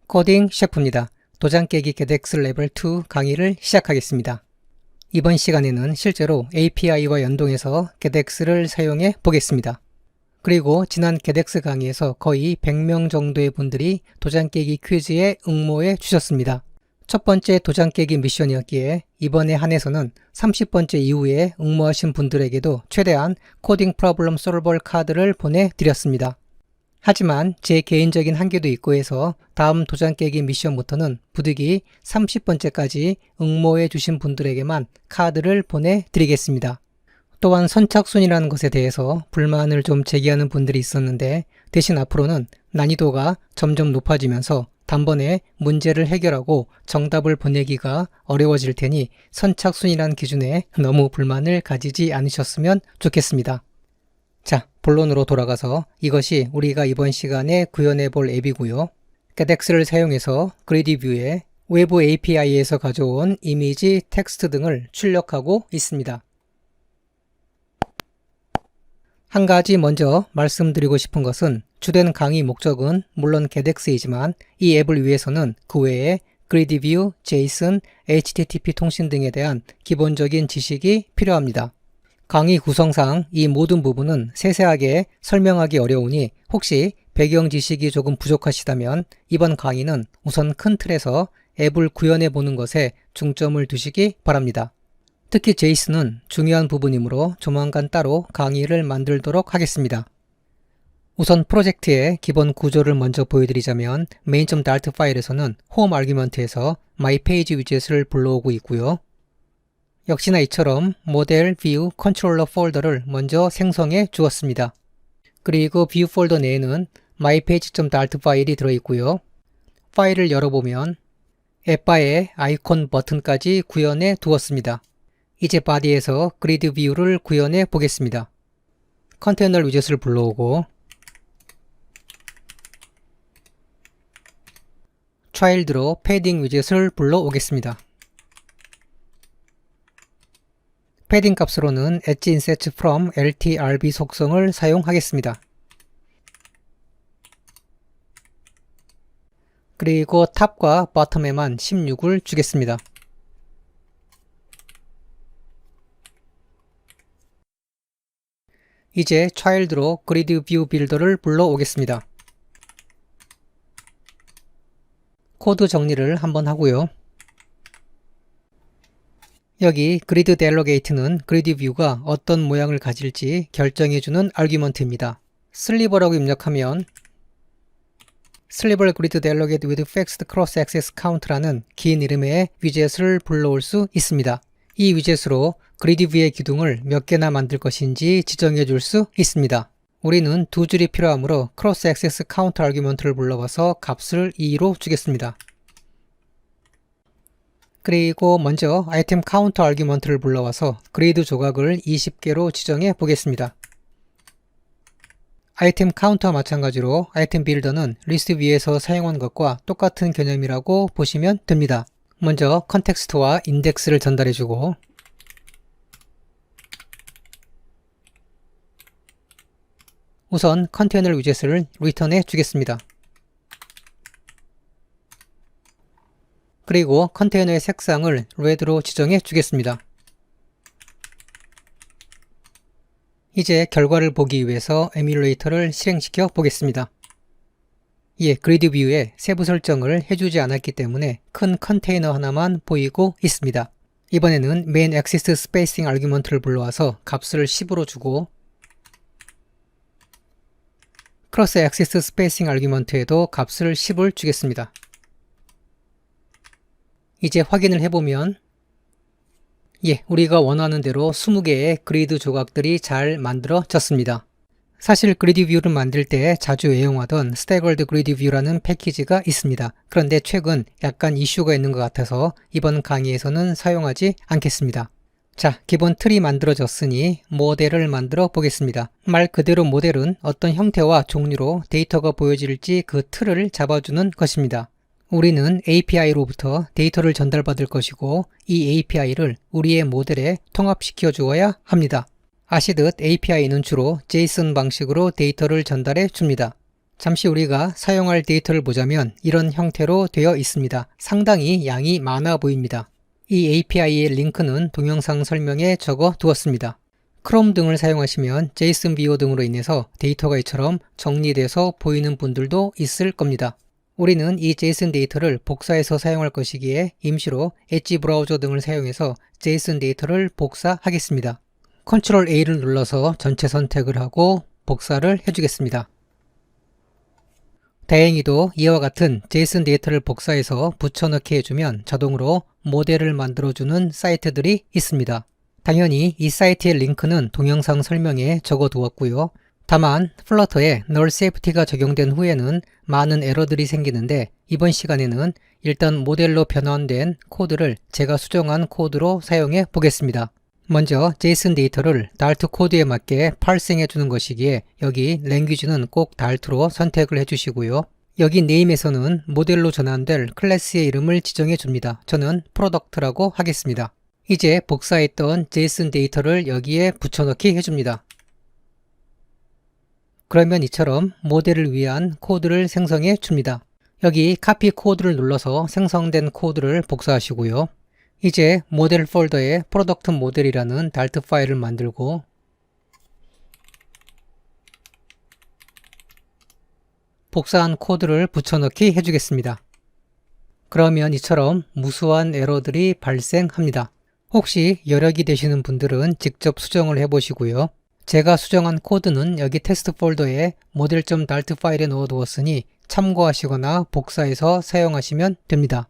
코딩 셰프입니다. 도장 깨기 게덱스 레벨 2 강의를 시작하겠습니다. 이번 시간에는 실제로 API와 연동해서 게덱스를 사용해 보겠습니다. 그리고 지난 게덱스 강의에서 거의 100명 정도의 분들이 도장 깨기 퀴즈에 응모해 주셨습니다. 첫 번째 도장 깨기 미션이었기에 이번에 한해서는 30번째 이후에 응모하신 분들에게도 최대한 코딩 프로블럼 솔버 카드를 보내드렸습니다. 하지만 제 개인적인 한계도 있고 해서 다음 도장 깨기 미션부터는 부득이 30번째까지 응모해 주신 분들에게만 카드를 보내드리겠습니다. 또한 선착순이라는 것에 대해서 불만을 좀 제기하는 분들이 있었는데 대신 앞으로는 난이도가 점점 높아지면서 단번에 문제를 해결하고 정답을 보내기가 어려워질 테니 선착순이라는 기준에 너무 불만을 가지지 않으셨으면 좋겠습니다. 자, 본론으로 돌아가서 이것이 우리가 이번 시간에 구현해 볼 앱이고요. 게덱스를 사용해서 그리드 뷰에 외부 API에서 가져온 이미지, 텍스트 등을 출력하고 있습니다. 한 가지 먼저 말씀드리고 싶은 것은 주된 강의 목적은 물론 게덱스이지만 이 앱을 위해서는 그 외에 그리드 뷰, JSON, HTTP 통신 등에 대한 기본적인 지식이 필요합니다. 강의 구성상 이 모든 부분은 세세하게 설명하기 어려우니 혹시 배경 지식이 조금 부족하시다면 이번 강의는 우선 큰 틀에서 앱을 구현해 보는 것에 중점을 두시기 바랍니다. 특히 JSON은 중요한 부분이므로 조만간 따로 강의를 만들도록 하겠습니다. 우선 프로젝트의 기본 구조를 먼저 보여드리자면 main.dart 파일에서는 홈 아규먼트에서 myPage 위젯을 불러오고 있고요. 역시나 이처럼 모델, 뷰, 컨트롤러 폴더를 먼저 생성해 주었습니다. 그리고 뷰 폴더 내에는 mypage.dart 파일이 들어있고요. 파일을 열어보면 앱바에 아이콘 버튼까지 구현해 두었습니다. 이제 바디에서 그리드 뷰를 구현해 보겠습니다. 컨테이너 위젯을 불러오고 차일드로 패딩 위젯을 불러오겠습니다. 패딩 값으로는 엣지 인셋 from LTRB 속성을 사용하겠습니다. 그리고 탑과 버텀에만 16을 주겠습니다. 이제 차일드로 그리드 뷰 빌더를 불러오겠습니다. 코드 정리를 한번 하고요. 여기 그리드 델로게이트는 그리드 뷰가 어떤 모양을 가질지 결정해주는 아규먼트입니다. 슬리버라고 입력하면 슬리버 그리드 델로게이트 with fixed cross axis count라는 긴 이름의 위젯을 불러올 수 있습니다. 이 위젯으로 그리드 뷰의 기둥을 몇 개나 만들 것인지 지정해 줄 수 있습니다. 우리는 두 줄이 필요하므로 cross axis count 아규먼트를 불러와서 값을 2로 주겠습니다. 그리고 먼저 아이템 카운터 아규먼트를 불러와서 그리드 조각을 20개로 지정해 보겠습니다. 아이템 카운터와 마찬가지로 아이템 빌더는 리스트 위에서 사용한 것과 똑같은 개념이라고 보시면 됩니다. 먼저 컨텍스트와 인덱스를 전달해주고 우선 컨테이너 위젯을 리턴해 주겠습니다. 그리고 컨테이너의 색상을 red로 지정해 주겠습니다. 이제 결과를 보기 위해서 에뮬레이터를 실행시켜 보겠습니다. 그리드 뷰에 세부 설정을 해주지 않았기 때문에 큰 컨테이너 하나만 보이고 있습니다. 이번에는 main axis spacing 아규먼트를 불러와서 값을 10으로 주고 cross axis spacing 아규먼트에도 값을 10을 주겠습니다. 이제 확인을 해보면 우리가 원하는 대로 20개의 그리드 조각들이 잘 만들어졌습니다. 사실 그리드 뷰를 만들 때 자주 애용하던 스태거드 그리드 뷰라는 패키지가 있습니다. 그런데 최근 약간 이슈가 있는 것 같아서 이번 강의에서는 사용하지 않겠습니다. 자, 기본 틀이 만들어졌으니 모델을 만들어 보겠습니다. 말 그대로 모델은 어떤 형태와 종류로 데이터가 보여질지 그 틀을 잡아주는 것입니다. 우리는 API로부터 데이터를 전달받을 것이고 이 API를 우리의 모델에 통합시켜 주어야 합니다. 아시듯 API는 주로 JSON 방식으로 데이터를 전달해 줍니다. 잠시 우리가 사용할 데이터를 보자면 이런 형태로 되어 있습니다. 상당히 양이 많아 보입니다. 이 API의 링크는 동영상 설명에 적어 두었습니다. 크롬 등을 사용하시면 JSON 비호 등으로 인해서 데이터가 이처럼 정리돼서 보이는 분들도 있을 겁니다. 우리는 이 JSON 데이터를 복사해서 사용할 것이기에 임시로 엣지 브라우저 등을 사용해서 JSON 데이터를 복사하겠습니다. Ctrl A를 눌러서 전체 선택을 하고 복사를 해주겠습니다. 다행히도 이와 같은 JSON 데이터를 복사해서 붙여넣기 해주면 자동으로 모델을 만들어주는 사이트들이 있습니다. 당연히 이 사이트의 링크는 동영상 설명에 적어 두었고요. 다만 플러터에 null safety가 적용된 후에는 많은 에러들이 생기는데 이번 시간에는 일단 모델로 변환된 코드를 제가 수정한 코드로 사용해 보겠습니다. 먼저 JSON 데이터를 Dart 코드에 맞게 파싱해 주는 것이기에 여기 랭귀지는 꼭 Dart로 선택을 해주시고요. 여기 네임에서는 모델로 전환될 클래스의 이름을 지정해 줍니다. 저는 프로덕트라고 하겠습니다. 이제 복사했던 JSON 데이터를 여기에 붙여넣기 해줍니다. 그러면 이처럼 모델을 위한 코드를 생성해 줍니다. 여기 카피 코드를 눌러서 생성된 코드를 복사하시고요. 이제 모델 폴더에 프로덕트 모델이라는 Dart 파일을 만들고 복사한 코드를 붙여넣기 해주겠습니다. 그러면 이처럼 무수한 에러들이 발생합니다. 혹시 여력이 되시는 분들은 직접 수정을 해보시고요. 제가 수정한 코드는 여기 테스트 폴더에 model.dart 파일에 넣어 두었으니 참고하시거나 복사해서 사용하시면 됩니다.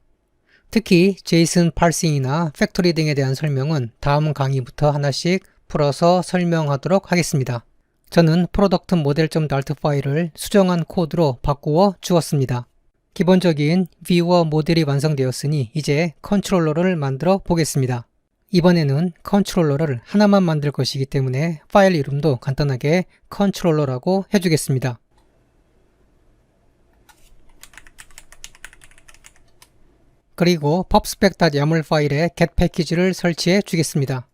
특히 JSON 파싱이나 팩토리 등에 대한 설명은 다음 강의부터 하나씩 풀어서 설명하도록 하겠습니다. 저는 프로덕트 model.dart 파일을 수정한 코드로 바꾸어 주었습니다. 기본적인 뷰와 모델이 완성되었으니 이제 컨트롤러를 만들어 보겠습니다. 이번에는 컨트롤러를 하나만 만들 것이기 때문에 파일 이름도 간단하게 컨트롤러라고 해주겠습니다. 그리고 pubspec.yaml 파일에 get 패키지를 설치해 주겠습니다.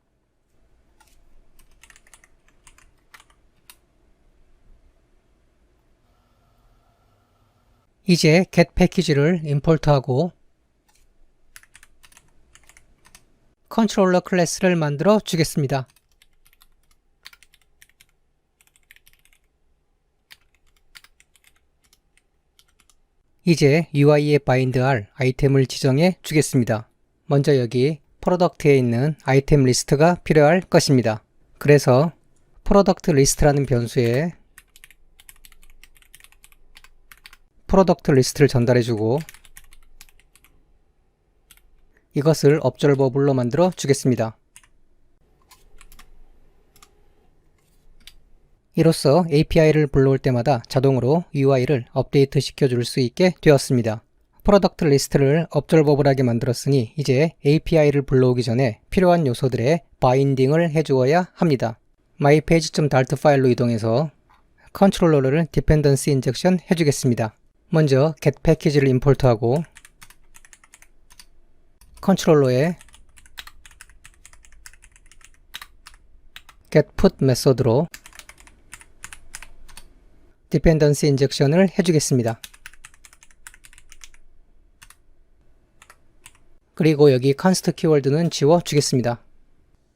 이제 get 패키지를 임포트하고 컨트롤러 클래스를 만들어 주겠습니다. 이제 UI에 바인드할 아이템을 지정해 주겠습니다. 먼저 여기 프로덕트에 있는 아이템 리스트가 필요할 것입니다. 그래서 프로덕트 리스트라는 변수에 프로덕트 리스트를 전달해 주고 이것을 observable로 만들어 주겠습니다. 이로써 API를 불러올 때마다 자동으로 UI를 업데이트 시켜줄 수 있게 되었습니다. 프로덕트 리스트를 observable하게 만들었으니 이제 API를 불러오기 전에 필요한 요소들의 바인딩을 해주어야 합니다. mypage.dart 파일로 이동해서 컨트롤러를 dependency injection 해주겠습니다. 먼저 get 패키지를 임포트하고 컨트롤러에 get put 메소드로 디펜던시 인젝션을 해주겠습니다. 그리고 여기 const 키워드는 지워주겠습니다.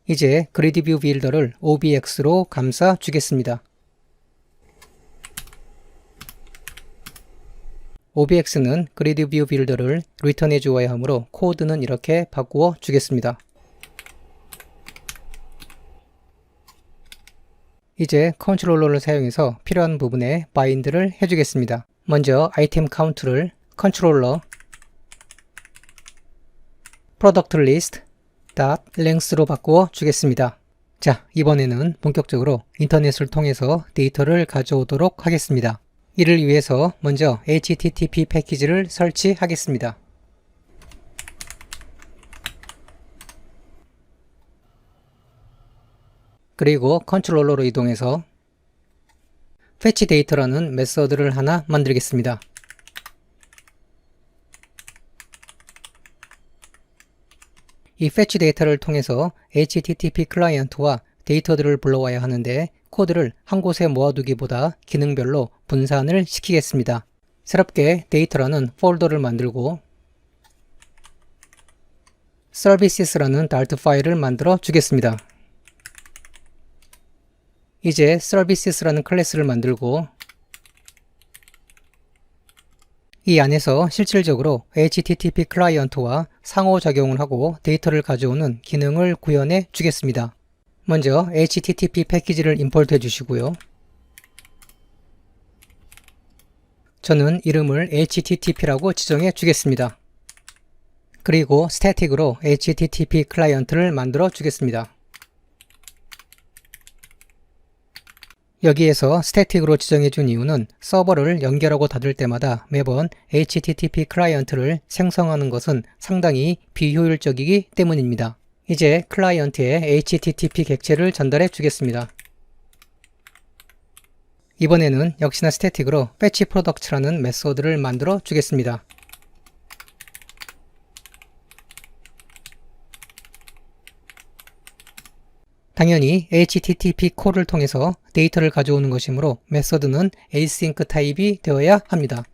이제 그리드 뷰 빌더를 OBX로 감싸 주겠습니다. OBX는 그리드 뷰 빌더를 리턴해 주어야 하므로 코드는 이렇게 바꾸어 주겠습니다. 이제 컨트롤러를 사용해서 필요한 부분에 바인드를 해주겠습니다. 먼저 아이템 카운트를 컨트롤러 product list length로 바꾸어 주겠습니다. 자, 이번에는 본격적으로 인터넷을 통해서 데이터를 가져오도록 하겠습니다. 이를 위해서 먼저 HTTP 패키지를 설치하겠습니다. 그리고 컨트롤러로 이동해서 fetch 데이터라는 메서드를 하나 만들겠습니다. 이 fetch 데이터를 통해서 HTTP 클라이언트와 데이터들을 불러와야 하는데 코드를 한 곳에 모아두기보다 기능별로 분산을 시키겠습니다. 새롭게 데이터라는 폴더를 만들고 services라는 Dart 파일을 만들어 주겠습니다. 이제 services라는 클래스를 만들고 이 안에서 실질적으로 HTTP 클라이언트와 상호작용을 하고 데이터를 가져오는 기능을 구현해 주겠습니다. 먼저 HTTP 패키지를 임포트 해 주시고요. 저는 이름을 HTTP라고 지정해 주겠습니다. 그리고 스태틱으로 HTTP 클라이언트를 만들어 주겠습니다. 여기에서 스태틱으로 지정해 준 이유는 서버를 연결하고 닫을 때마다 매번 HTTP 클라이언트를 생성하는 것은 상당히 비효율적이기 때문입니다. 이제 클라이언트에 HTTP 객체를 전달해 주겠습니다. 이번에는 역시나 스태틱으로 fetch product라는 메소드를 만들어 주겠습니다. 당연히 HTTP 콜을 통해서 데이터를 가져오는 것이므로 메소드는 async 타입이 되어야 합니다.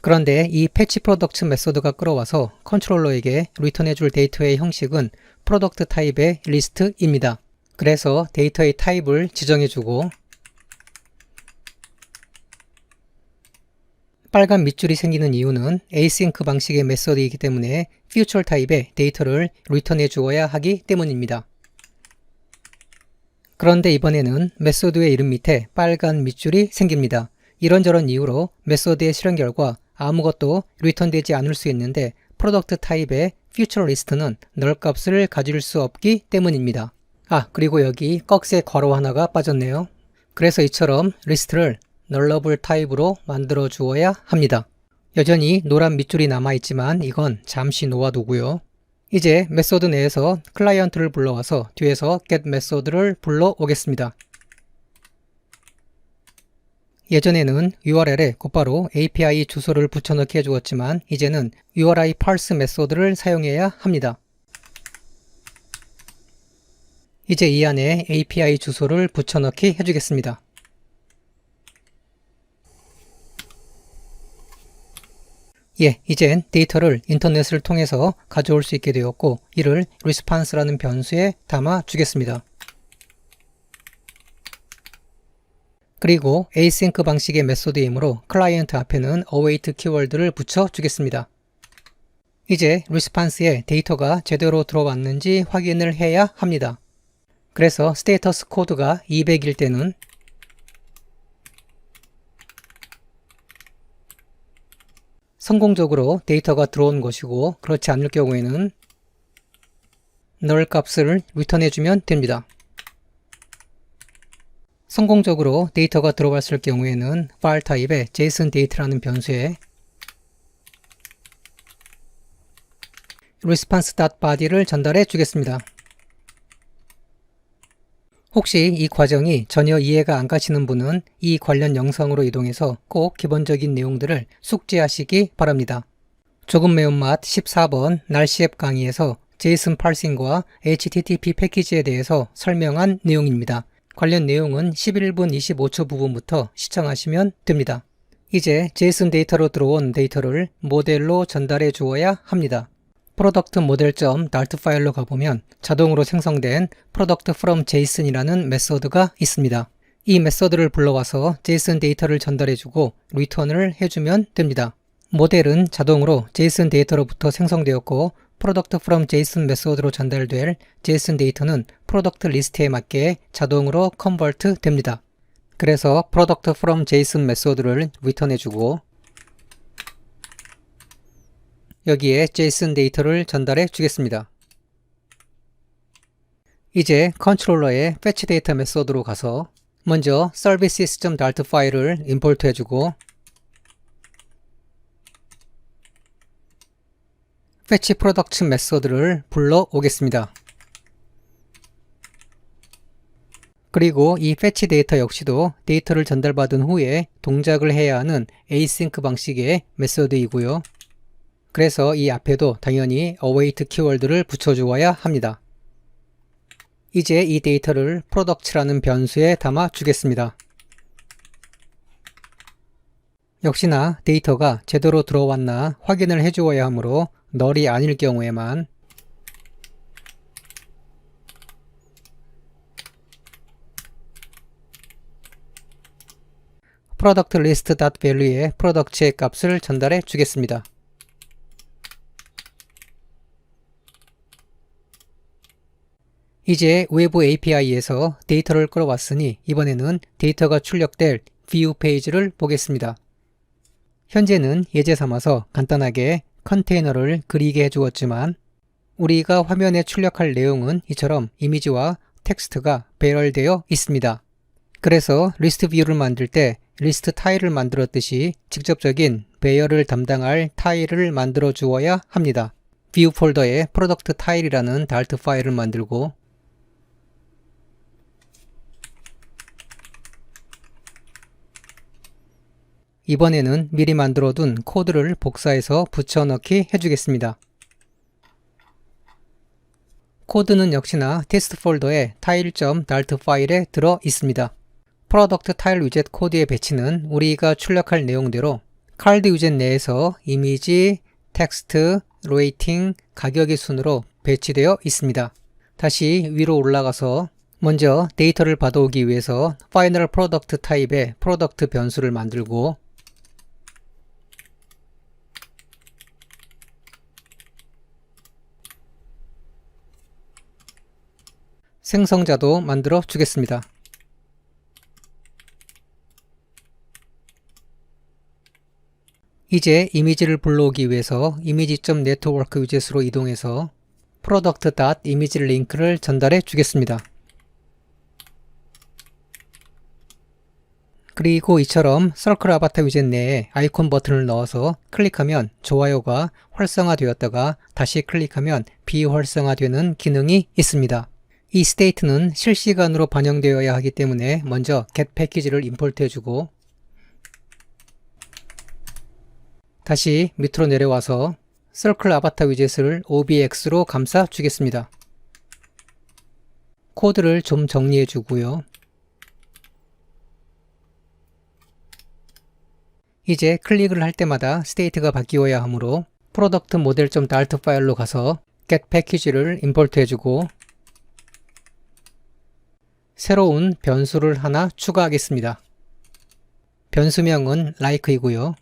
그런데 이 fetch product 메소드가 끌어와서 컨트롤러에게 리턴해줄 데이터의 형식은 product 타입의 리스트입니다. 그래서 데이터의 타입을 지정해주고 빨간 밑줄이 생기는 이유는 async 방식의 메소드이기 때문에 future 타입의 데이터를 리턴해 주어야 하기 때문입니다. 그런데 이번에는 메소드의 이름 밑에 빨간 밑줄이 생깁니다. 이런저런 이유로 메소드의 실행 결과 아무것도 리턴되지 않을 수 있는데 프로덕트 타입의 future 리스트는 null 값을 가질 수 없기 때문입니다. 그리고 여기 꺽쇠 괄호 하나가 빠졌네요. 그래서 이처럼 리스트를 nullable 타입으로 만들어 주어야 합니다. 여전히 노란 밑줄이 남아있지만 이건 잠시 놓아두고요. 이제 메소드 내에서 클라이언트를 불러와서 뒤에서 get 메소드를 불러오겠습니다. 예전에는 URL에 곧바로 API 주소를 붙여넣기 해주었지만 이제는 URI parse 메소드를 사용해야 합니다. 이제 이 안에 API 주소를 붙여넣기 해주겠습니다. 이젠 데이터를 인터넷을 통해서 가져올 수 있게 되었고 이를 response라는 변수에 담아 주겠습니다. 그리고 async 방식의 메소드이므로 클라이언트 앞에는 await 키워드를 붙여 주겠습니다. 이제 response에 데이터가 제대로 들어왔는지 확인을 해야 합니다. 그래서 스테이터스 코드가 200일 때는 성공적으로 데이터가 들어온 것이고 그렇지 않을 경우에는 null 값을 리턴해주면 됩니다. 성공적으로 데이터가 들어왔을 경우에는 파일 타입의 JSON 데이터라는 변수에 response.body를 전달해 주겠습니다. 혹시 이 과정이 전혀 이해가 안 가시는 분은 이 관련 영상으로 이동해서 꼭 기본적인 내용들을 숙지하시기 바랍니다. 조금 매운맛 14번 날씨 앱 강의에서 JSON 파싱과 HTTP 패키지에 대해서 설명한 내용입니다. 관련 내용은 11분 25초 부분부터 시청하시면 됩니다. 이제 JSON 데이터로 들어온 데이터를 모델로 전달해 주어야 합니다. product model.dart 파일로 가보면 자동으로 생성된 product from JSON이라는 메소드가 있습니다. 이 메소드를 불러와서 JSON 데이터를 전달해주고 리턴을 해주면 됩니다. 모델은 자동으로 JSON 데이터로부터 생성되었고 product from JSON 메소드로 전달될 JSON 데이터는 product 리스트에 맞게 자동으로 컨버트 됩니다. 그래서 product from JSON 메소드를 리턴해주고 여기에 JSON 데이터를 전달해 주겠습니다. 이제 컨트롤러의 fetch 데이터 메소드로 가서 먼저 services.dart 파일을 임포트 해주고 fetch product 메소드를 불러오겠습니다. 그리고 이 fetch 데이터 역시도 데이터를 전달받은 후에 동작을 해야 하는 async 방식의 메소드이고요. 그래서 이 앞에도 당연히 await 키워드를 붙여주어야 합니다. 이제 이 데이터를 product라는 변수에 담아 주겠습니다. 역시나 데이터가 제대로 들어왔나 확인을 해주어야 하므로 널이 아닐 경우에만 product list.value에 product의 값을 전달해 주겠습니다. 이제 외부 API에서 데이터를 끌어왔으니 이번에는 데이터가 출력될 view 페이지를 보겠습니다. 현재는 예제 삼아서 간단하게 컨테이너를 그리게 해주었지만 우리가 화면에 출력할 내용은 이처럼 이미지와 텍스트가 배열되어 있습니다. 그래서 리스트 뷰를 만들 때 리스트 타일을 만들었듯이 직접적인 배열을 담당할 타일을 만들어 주어야 합니다. 뷰 폴더에 프로덕트 타일이라는 달트 파일을 만들고 이번에는 미리 만들어둔 코드를 복사해서 붙여넣기 해주겠습니다. 코드는 역시나 테스트 폴더에 tile.dart 파일에 들어 있습니다. 프로덕트 타일 위젯 코드의 배치는 우리가 출력할 내용대로 칼드 위젯 내에서 이미지, 텍스트, 레이팅, 가격의 순으로 배치되어 있습니다. 다시 위로 올라가서 먼저 데이터를 받아오기 위해서 파이널 프로덕트 타입의 프로덕트 변수를 만들고 생성자도 만들어 주겠습니다. 이제 이미지를 불러오기 위해서 이미지.network 위젯으로 이동해서 product.image 링크를 전달해 주겠습니다. 그리고 이처럼 서클 아바타 위젯 내에 아이콘 버튼을 넣어서 클릭하면 좋아요가 활성화되었다가 다시 클릭하면 비활성화되는 기능이 있습니다. 이 스테이트는 실시간으로 반영되어야 하기 때문에 먼저 get 패키지를 임포트 해주고 다시 밑으로 내려와서 서클 아바타 위젯을 OBX로 감싸 주겠습니다. 코드를 좀 정리해 주고요. 이제 클릭을 할 때마다 스테이트가 바뀌어야 하므로 프로덕트 모델.dart 파일로 가서 get 패키지를 임포트 해주고 새로운 변수를 하나 추가하겠습니다. 변수명은 like이고요.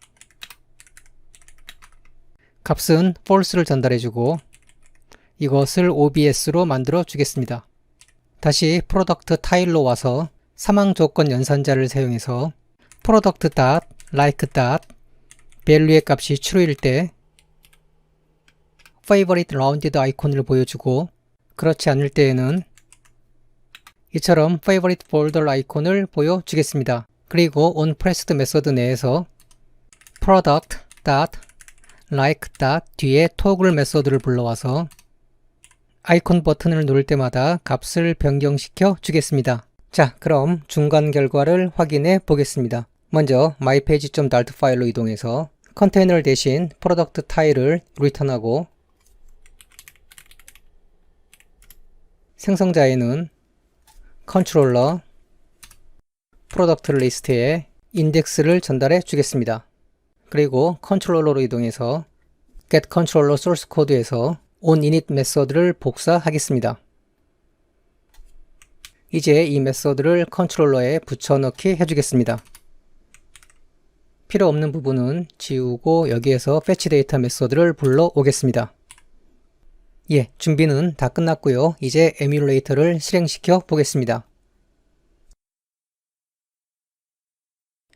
값은 false를 전달해주고 이것을 OBS로 만들어 주겠습니다. 다시 프로덕트 타일로 와서 사망 조건 연산자를 사용해서 product.like.value의 값이 true일 때 favorite rounded 아이콘을 보여주고 그렇지 않을 때에는 이처럼 favorite folder 아이콘을 보여주겠습니다. 그리고 onPressed 메서드 내에서 product.like. 뒤에 toggle 메서드를 불러와서 아이콘 버튼을 누를 때마다 값을 변경시켜 주겠습니다. 자, 그럼 중간 결과를 확인해 보겠습니다. 먼저 mypage.dart 파일로 이동해서 컨테이너 대신 프로덕트 타일을 리턴하고 생성자에는 컨트롤러 프로덕트 리스트에 인덱스를 전달해 주겠습니다. 그리고 컨트롤러로 이동해서 get controller source code에서 onInit 메서드를 복사하겠습니다. 이제 이 메서드를 컨트롤러에 붙여넣기 해주겠습니다. 필요 없는 부분은 지우고 여기에서 fetch data 메서드를 불러오겠습니다. 예, 준비는 다 끝났고요. 이제 에뮬레이터를 실행시켜 보겠습니다.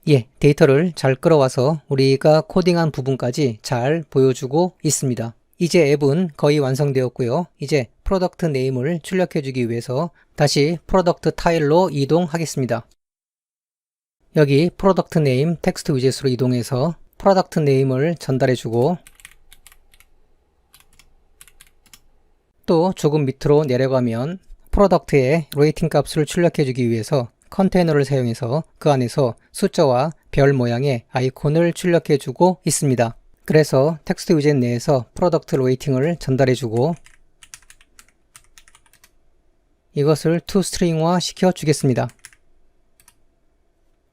예, 데이터를 잘 끌어와서 우리가 코딩한 부분까지 잘 보여주고 있습니다. 이제 앱은 거의 완성되었고요. 이제 프로덕트 네임을 출력해주기 위해서 다시 프로덕트 타일로 이동하겠습니다. 여기 프로덕트 네임 텍스트 위젯으로 이동해서 프로덕트 네임을 전달해주고 또 조금 밑으로 내려가면 프로덕트의 레이팅 값을 출력해주기 위해서 컨테이너를 사용해서 그 안에서 숫자와 별 모양의 아이콘을 출력해주고 있습니다. 그래서 텍스트 위젯 내에서 프로덕트 레이팅을 전달해주고 이것을 toString화 시켜 주겠습니다.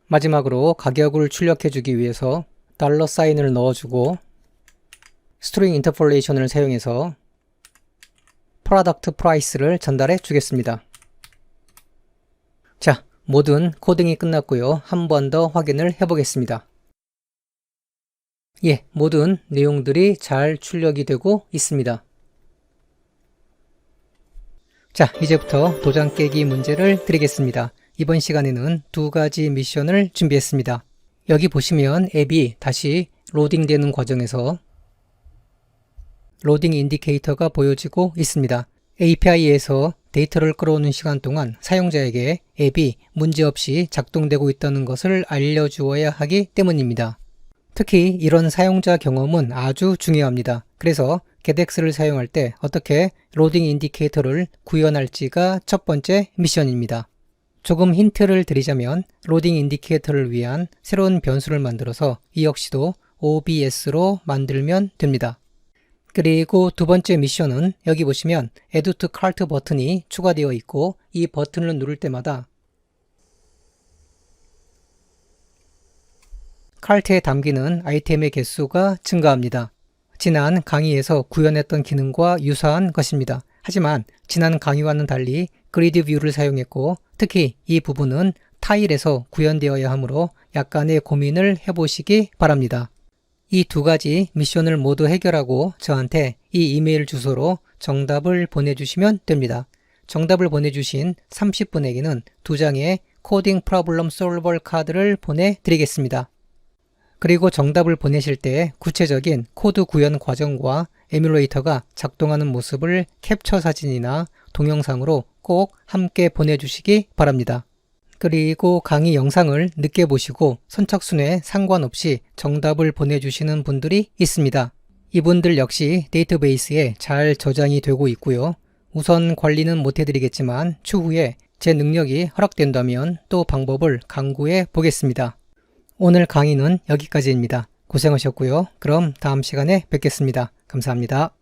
마지막으로 가격을 출력해 주기 위해서 $사인을 넣어주고 스트링 인터폴레이션을 사용해서 product price를 전달해 주겠습니다. 자, 모든 코딩이 끝났고요. 한 번 더 확인을 해 보겠습니다. 예, 모든 내용들이 잘 출력이 되고 있습니다. 자, 이제부터 도장 깨기 문제를 드리겠습니다. 이번 시간에는 두 가지 미션을 준비했습니다. 여기 보시면 앱이 다시 로딩되는 과정에서 로딩 인디케이터가 보여지고 있습니다. API에서 데이터를 끌어오는 시간 동안 사용자에게 앱이 문제없이 작동되고 있다는 것을 알려주어야 하기 때문입니다. 특히 이런 사용자 경험은 아주 중요합니다. 그래서 getX를 사용할 때 어떻게 로딩 인디케이터를 구현할지가 첫 번째 미션입니다. 조금 힌트를 드리자면 로딩 인디케이터를 위한 새로운 변수를 만들어서 이 역시도 OBS로 만들면 됩니다. 그리고 두 번째 미션은 여기 보시면 Add to Cart 버튼이 추가되어 있고 이 버튼을 누를 때마다 카트에 담기는 아이템의 개수가 증가합니다. 지난 강의에서 구현했던 기능과 유사한 것입니다. 하지만 지난 강의와는 달리 그리드 뷰를 사용했고 특히 이 부분은 타일에서 구현되어야 하므로 약간의 고민을 해보시기 바랍니다. 이 두 가지 미션을 모두 해결하고 저한테 이 이메일 주소로 정답을 보내주시면 됩니다. 정답을 보내주신 30분에게는 2장의 코딩 프로블럼 솔버 카드를 보내드리겠습니다. 그리고 정답을 보내실 때 구체적인 코드 구현 과정과 에뮬레이터가 작동하는 모습을 캡처 사진이나 동영상으로 꼭 함께 보내주시기 바랍니다. 그리고 강의 영상을 늦게 보시고 선착순에 상관없이 정답을 보내주시는 분들이 있습니다. 이분들 역시 데이터베이스에 잘 저장이 되고 있고요. 우선 관리는 못해드리겠지만 추후에 제 능력이 허락된다면 또 방법을 강구해 보겠습니다. 오늘 강의는 여기까지입니다. 고생하셨고요. 그럼 다음 시간에 뵙겠습니다. 감사합니다.